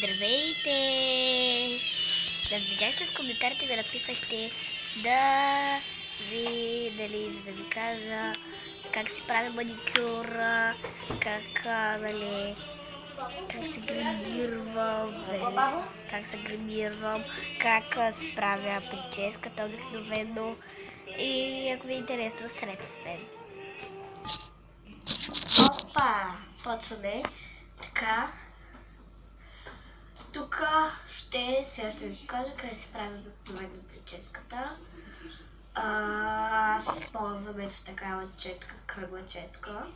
Здравейте! Да видях, че в коментарите ви написахте да ви кажа как се прави маникюр, как се гримирам, как се правя прическата обикновено и ако ви е интересно, останете с мен. Опа! Почваме така. Тук ще ви покажа къде се прави обикновено прическата. Аз използвам ето такава четка, кръгла четка.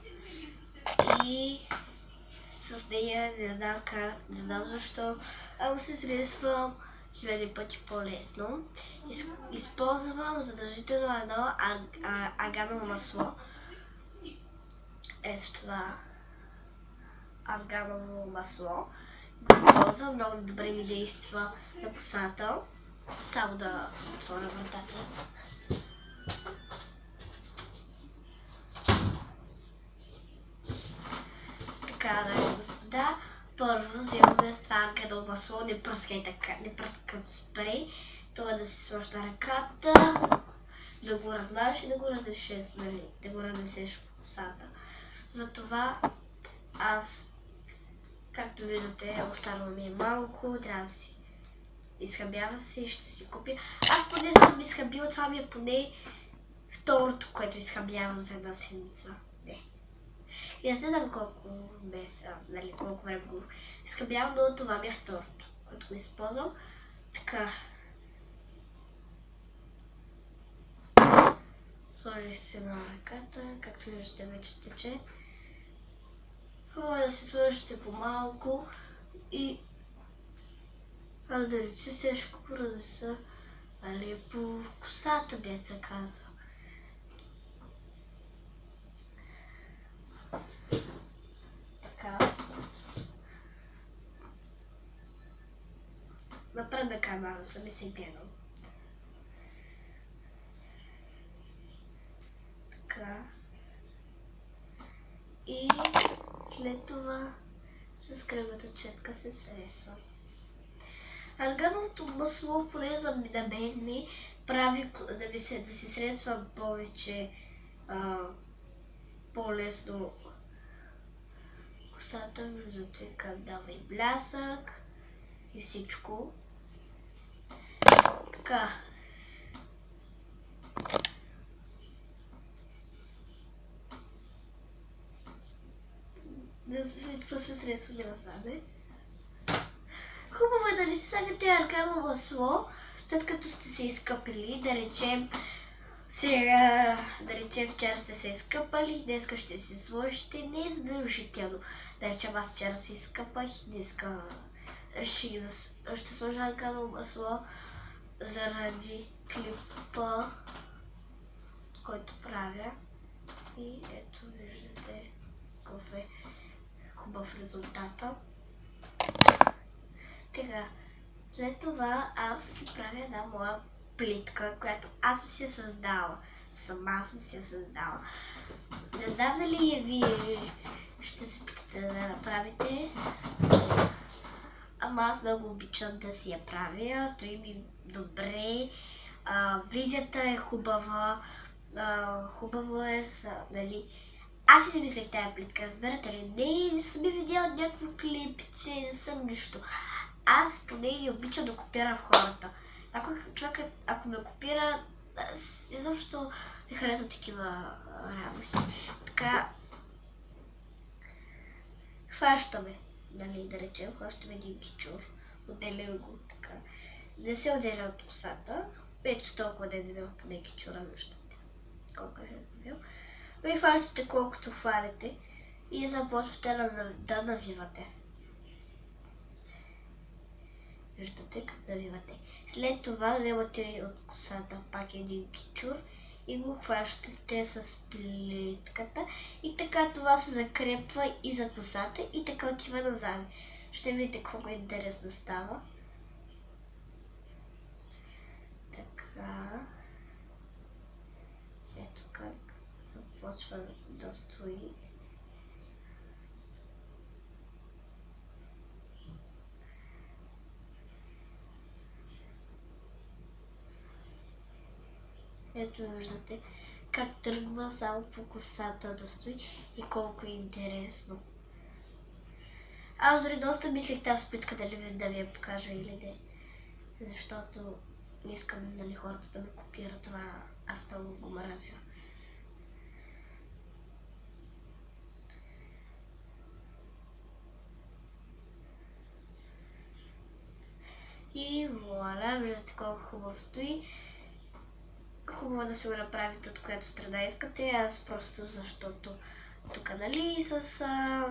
И с нея не знам защо, ама се средствам хиляди пъти по-лесно. Използвам задължително едно арганово масло. Ето това арганово масло. Го използвам, много добре ми действа на косата. Само да затворя вратата. Така, дами господа, първо вземаме с това арганово масло, не пръскай като спрей. Това да си сложиш на ръката, да го размажеш и да го разнесеш, да го разнесеш в косата. Затова аз, както виждате, останало ми е малко, трябва да си изхабява се, ще си купя. Аз поне съм изхабила, това ми е поне второто, което изхабявам за една седмица. Не. И аз не знам колко месец, колко време го изхабявам, но това ми е второто, което го използвам. Така. Сложих се на ръката, както виждате вече тече. Хубаво да се сложите по-малко и да рече всичко пронеса по косата, деца казва. Така. Напред на камера съм и се гледам. Така. И след това с кръглата четка се сресва. Аргановото масло, поне за мен ми прави да си сресва повече по-лесно косата, виждате как дава и блясък и всичко. Така. След това се сресва насаме. Хубаво е да не си слагате арганово масло, след като сте се изкъпили, да речем вчера сте се изкъпали, днеска ще си сложите, не е задължително. Да речем аз вчера се изкъпах, днеска ще сложа арганово масло заради клипа, който правя. И ето виждате какъв е хубав резултата. Така, след това аз си правя една моя плитка, която аз съм си създала. Сама съм си създала. Не знам дали вие ще се питате да направите. Ама аз много обичам да си я правя. Стои ми добре. Визията е хубава. Хубаво е нали. Аз си мислех тая плитка, разбирате ли? Не съм видяла някакво клипче, не съм нищо. Аз поне не обичам да копирам хората. Човек, ако ме копира, изобщо не харесвам такива работи. Така, хващаме, нали, да речем, хващаме един кичур, отделяме го така. Не се отделя от косата, ето толкова да е дебел поне кичура, виждате колко е дебел. Вие хващате колкото хванете и започвате да навивате. Виждате как навивате. След това вземате от косата пак един кичур и го хващате с плитката и така това се закрепва и за косата и така отива назад. Ще видите колко интересно става. Така. Ето как започва да стои. Ето виждате как тръгва само по косата да стои и колко е интересно. Аз дори доста мислех тази плитка да ви я покажа или не. Защото не искам нали, хората да ме копират това. Аз много го мразя. И вуаля, виждате колко хубаво стои. Хубаво е да се го направите от която страна искате. Аз просто защото тук нали с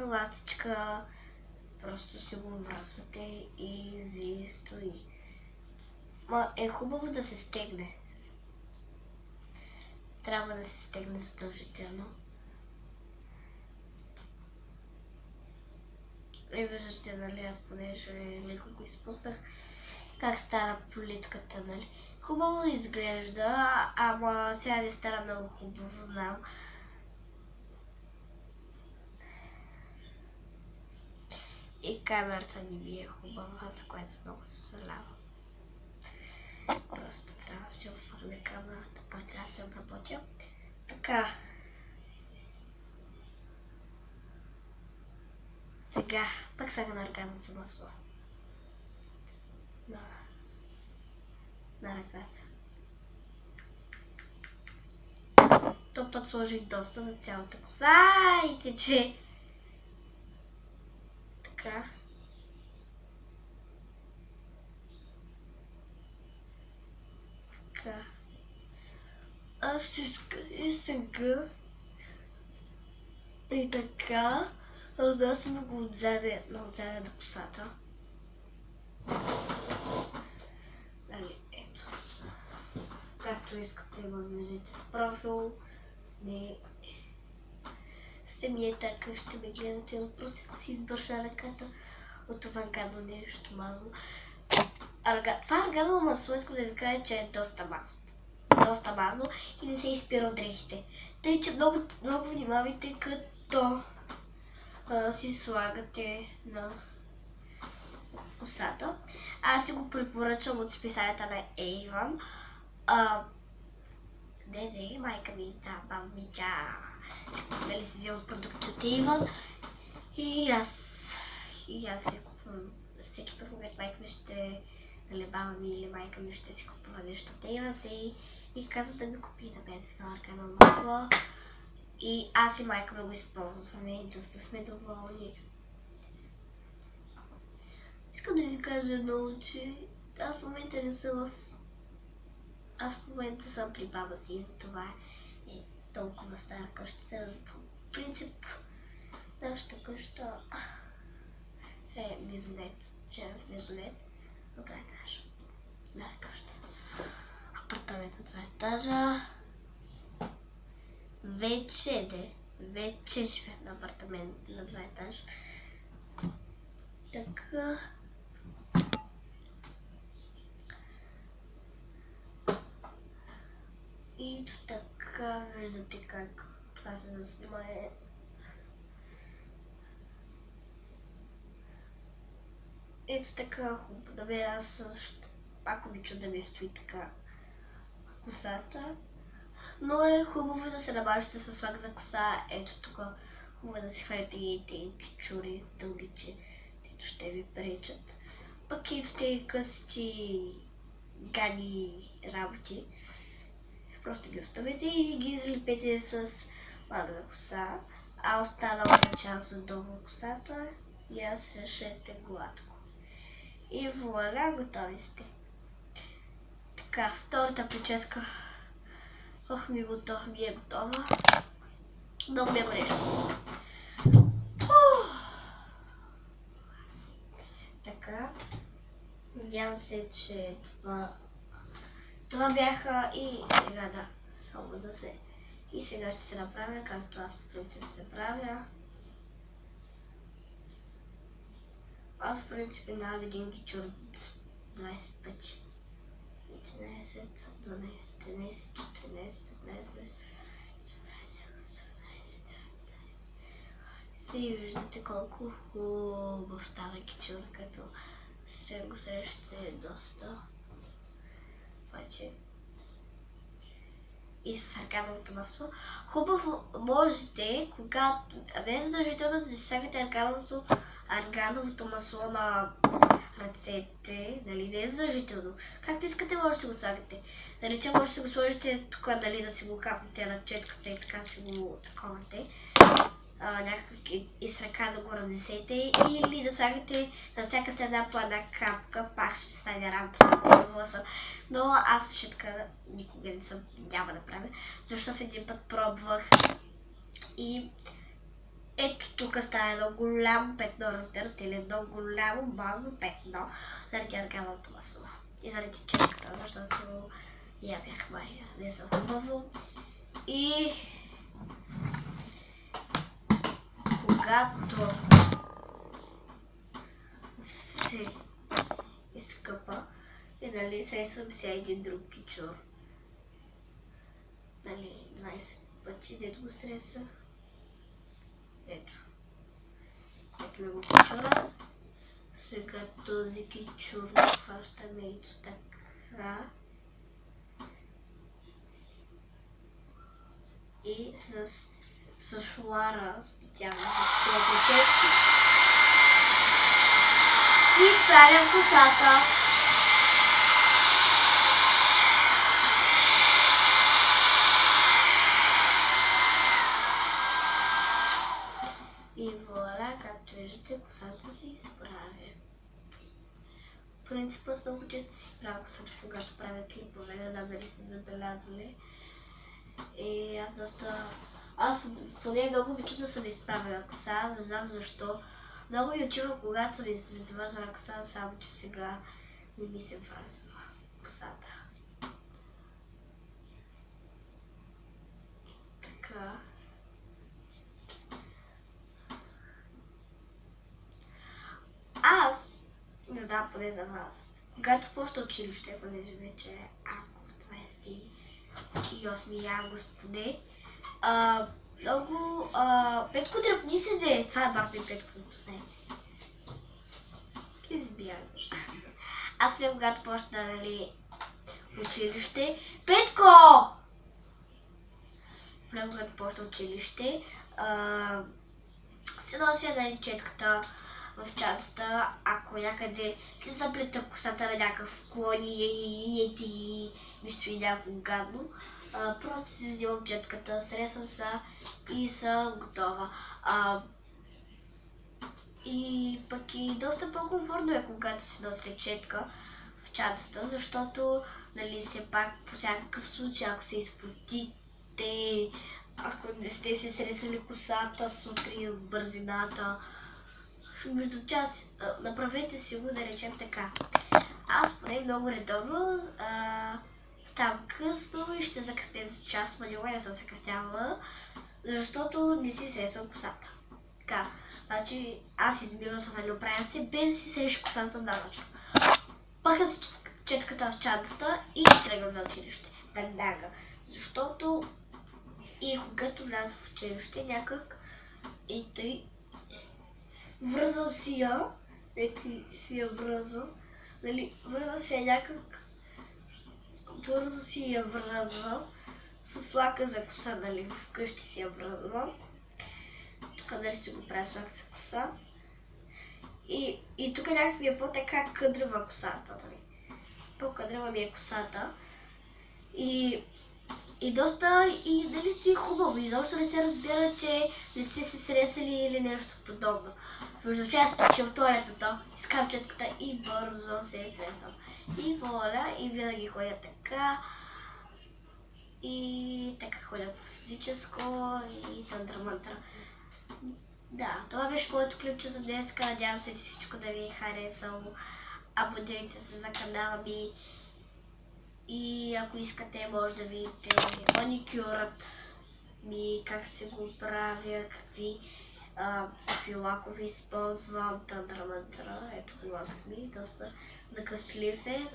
ластичка просто си го връзвате и ви стои. Ма е хубаво да се стегне. Трябва да се стегне задължително. И виждате, нали, аз понеже леко го изпуснах, как стара политката, нали. Хубаво изглежда, ама сега не стара много хубаво, знам. И камерата не ми е хубава, за което много съжалявам. Просто трябва да си оформя камерата, пак трябва да се обработя. Така. Сега, пак сега на арганото масло. На ръката. То път сложих доста за цялата коса и тече. Така. Така. Аз и сега. И така. Разнасяме го отзаде на косата. Нали, ето. Както искате го влезете в профил. Не. Самия така ще ме гледате, но просто искам си избърша ръката от това гадно нещо мазно. Това арганово масло искам да ви кажа, че е доста мазно. Доста мазно и не се изпира от дрехите. Тъй, че много внимавайте като си слагате на косата. Аз си го препоръчвам от списанията на Avon. Не, майка ми, да, баба ми, тя дали си взема продукти от Avon. И аз си купвам всеки път, когато майка ми ще, дали баба ми или майка ми ще си купува нещо от Avon и казва да ми купи на мен едно арганово масло. И аз и майка ми го използваме и доста сме доволни. Искам да ви кажа много, че аз в момента не съм Аз в момента съм при баба си и затова е толкова стара къща. По принцип, нашата къща е мезонет. Живеем в мезонет на 2 етажа. Да, къща. Апартамент на 2 етажа. Вече живеем на апартамент на 2 етажа. Така. И така, виждате как това се заснимае. Ето така хубаво да бе, аз също пак обичам да ми стои така косата. Но е хубаво да се набавите с лак за коса. Ето тук хубаво е да се хвалите и тези чури дългиче, които ще ви пречат. Пък и в тези късти гани работи. Просто ги оставите и ги залепете с лак за коса. А останалата част отдолу косата я срещете гладко. И вуаля, готови сте. Така, втората прическа. Ох ми е готова. Много ми е горещо. Така. Надявам се, че това бяха и сега да. Само да се. И сега ще се направя, както аз по принцип се правя. Аз в принцип минавам един гичур 20 пъти. 13, 12, 13, 14, 15, 16, и виждате колко хубав става гичур, като се го срещате доста. Обаче и с аргановото масло. Хубаво можете, когато не е задължително да си слагате аргановото масло на ръцете, нали, не е задължително. Както искате, може да си го слагате. Да речем, може да си го сложите тук, нали, да си го капнете на четката и така си го таковате. Някак и с ръка да го разнесете или да слагате на всяка страна по една капка, пак ще стане работата на волоса. Но аз щетка никога няма да правя, защото един път пробвах и ето тук става едно голямо петно, разбирате ли, едно голямо мазно петно заради аргановото масло и заради четката, защото я бях май разнесъл хубаво. И когато се изкъпа и нали срещам си един друг кичур, нали 20 пъти, дето го стресах. Ето ми го кичура. Сега този кичур хващаме ето така и с шуара специално за това прически и изправям косата. И вуаля, както виждате, косата си изправя. В принцип, аз много често си изправя косата, когато правя клипове, не знам дали сте забелязали. И аз поне много обичам да съм изправена коса, не знам защо. Много ми отива, когато съм извързана коса, само че сега не ми се връзва косата. Така. Аз, не знам поне за вас, когато почна училище, понеже вече е август, 28 август поне, много... Петко тръпни се де! Това е бах ми Петко, запознайте си. Избягам. Аз прям когато почна, нали, училище... Петко! Прям когато почна училище, се нося, нали, четката в чантата, ако някъде се заплета косата на някакъв клон и ми стои някакво гадно, просто си взимам четката, сресвам се и съм готова. И пък и доста по-комфортно е, когато си нося четка в чантата, защото, нали, все пак по всякакъв случай, ако се изпотите, ако не сте си сресали косата сутрин от бързината, между час, направете си го, да речем така. Аз поне много редовно ставам късно и ще закъсня за час, но никога не съм закъснявала, защото не си сресвам косата. Така, значи аз измивам се, нали, оправям се, без да си среща косата нарочно. Пъхам си четката в чантата и тръгвам за училище. Веднага. Защото и когато вляза в училище някак и тъй връзвам си я, ето си я връзвам, нали, връзвам си я някак, бързо си я връзвам, с лака за коса, нали, вкъщи си я връзвам, тук, нали, си го правя с лака за коса, и тук някак ми е по-така къдрава косата, нали, по-къдрава ми е косата, и доста, и дали стои хубаво, и доста не се разбира, че не сте се сресали или нещо подобно. Между често, че в туалетата, изкарам четката и бързо се сресвам. И воля, и винаги ходя така, и така ходя по физическо, и тантра-мантра. Да, това беше моето клипче за днес. Надявам се, че всичко да ви е харесало. Абонирайте се за канала ми. И ако искате, може да видите маникюрът ми, как се го правя, какви лакове използвам, тантра-мантра. Ето го лакът ми, доста закъслив е,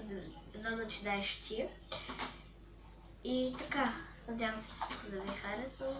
за начинаещи. И така, надявам се всичко да ви е харесало.